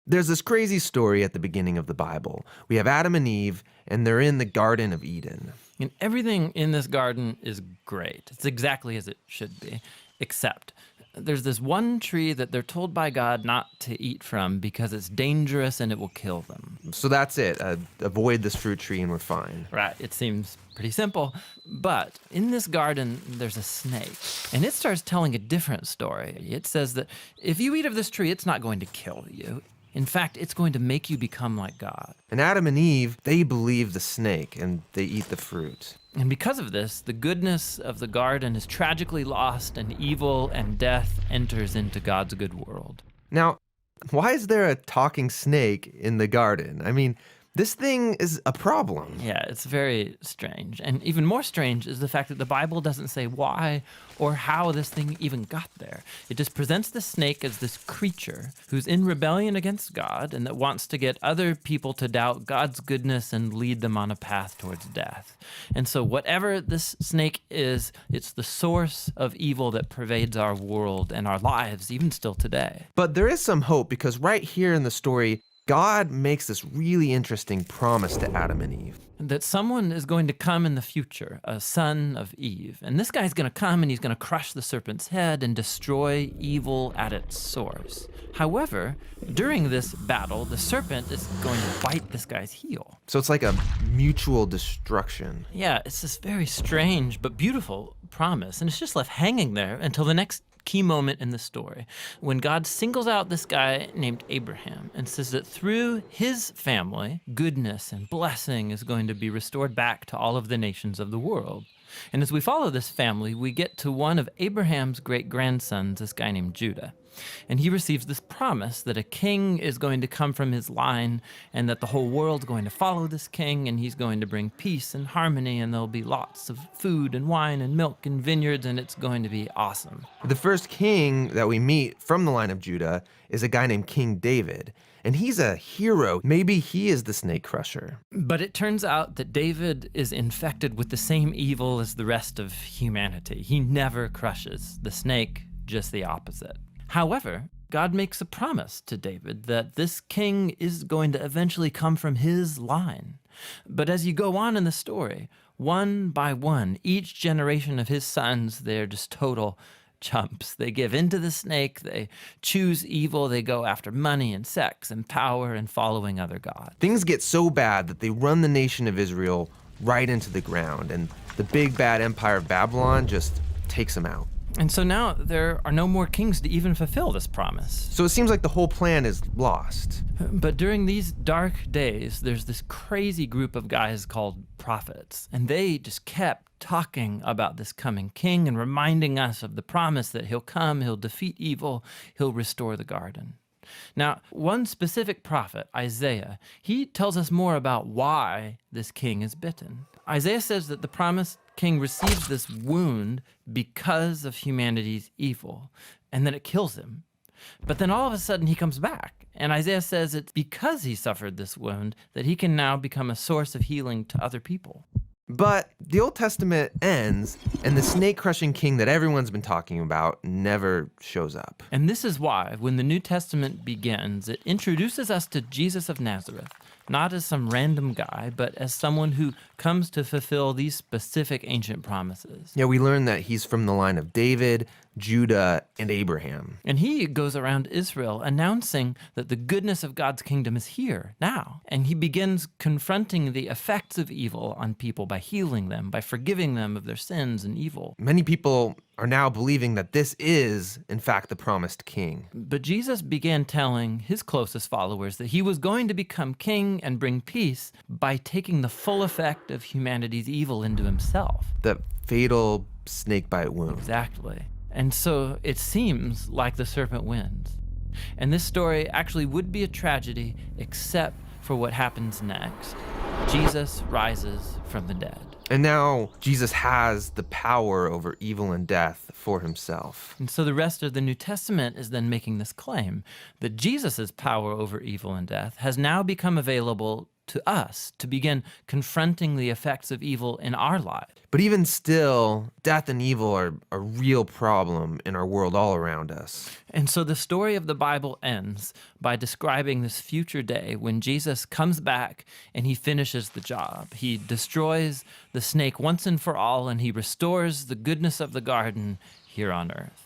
There's this crazy story at the beginning of the Bible. We have Adam and Eve, and they're in the Garden of Eden. And everything in this garden is great. It's exactly as it should be, except there's this one tree that they're told by God not to eat from because it's dangerous and it will kill them. So that's it. Avoid this fruit tree and we're fine. Right, it seems pretty simple. But in this garden, there's a snake, and it starts telling a different story. It says that if you eat of this tree, it's not going to kill you. In fact, it's going to make you become like God. And Adam and Eve, they believe the snake and they eat the fruit. And because of this, the goodness of the garden is tragically lost, and evil and death enters into God's good world. Now, why is there a talking snake in the garden? I mean, this thing is a problem. Yeah, it's very strange. And even more strange is the fact that the Bible doesn't say why or how this thing even got there. It just presents the snake as this creature who's in rebellion against God and that wants to get other people to doubt God's goodness and lead them on a path towards death. And so whatever this snake is, it's the source of evil that pervades our world and our lives, even still today. But there is some hope, because right here in the story, God makes this really interesting promise to Adam and Eve. That someone is going to come in the future, a son of Eve. And this guy's going to come and he's going to crush the serpent's head and destroy evil at its source. However, during this battle, the serpent is going to bite this guy's heel. So it's like a mutual destruction. Yeah, it's this very strange but beautiful promise. And it's just left hanging there until the next key moment in the story, when God singles out this guy named Abraham and says that through his family, goodness and blessing is going to be restored back to all of the nations of the world. And as we follow this family, we get to one of Abraham's great-grandsons, this guy named Judah. And he receives this promise that a king is going to come from his line and that the whole world's going to follow this king, and he's going to bring peace and harmony, and there'll be lots of food and wine and milk and vineyards, and it's going to be awesome. The first king that we meet from the line of Judah is a guy named King David. And he's a hero. Maybe he is the snake crusher. But it turns out that David is infected with the same evil as the rest of humanity. He never crushes the snake, just the opposite. However, God makes a promise to David that this king is going to eventually come from his line. But as you go on in the story, one by one, each generation of his sons, they're just total chumps. They give in to the snake, they choose evil, they go after money and sex and power and following other gods. Things get so bad that they run the nation of Israel right into the ground, and the big bad empire of Babylon just takes them out. And so now there are no more kings to even fulfill this promise. So it seems like the whole plan is lost. But during these dark days, there's this crazy group of guys called prophets, and they just kept talking about this coming king and reminding us of the promise that he'll come, he'll defeat evil, he'll restore the garden. Now, one specific prophet, Isaiah, he tells us more about why this king is bitten. Isaiah says that the promised king receives this wound because of humanity's evil, and that it kills him. But then all of a sudden he comes back, and Isaiah says it's because he suffered this wound that he can now become a source of healing to other people. But the Old Testament ends, and the snake-crushing king that everyone's been talking about never shows up. And this is why, when the New Testament begins, it introduces us to Jesus of Nazareth, not as some random guy, but as someone who comes to fulfill these specific ancient promises. Yeah, we learn that he's from the line of David, Judah, and Abraham. And he goes around Israel announcing that the goodness of God's kingdom is here, now. And he begins confronting the effects of evil on people by healing them, by forgiving them of their sins and evil. Many people are now believing that this is, in fact, the promised king. But Jesus began telling his closest followers that he was going to become king and bring peace by taking the full effect of humanity's evil into himself. The fatal snakebite wound. Exactly. And so it seems like the serpent wins. And this story actually would be a tragedy except for what happens next. Jesus rises from the dead. And now Jesus has the power over evil and death for himself. And so the rest of the New Testament is then making this claim that Jesus' power over evil and death has now become available to us to begin confronting the effects of evil in our lives. But even still, death and evil are a real problem in our world all around us. And so the story of the Bible ends by describing this future day when Jesus comes back and he finishes the job. He destroys the snake once and for all, and he restores the goodness of the garden here on earth.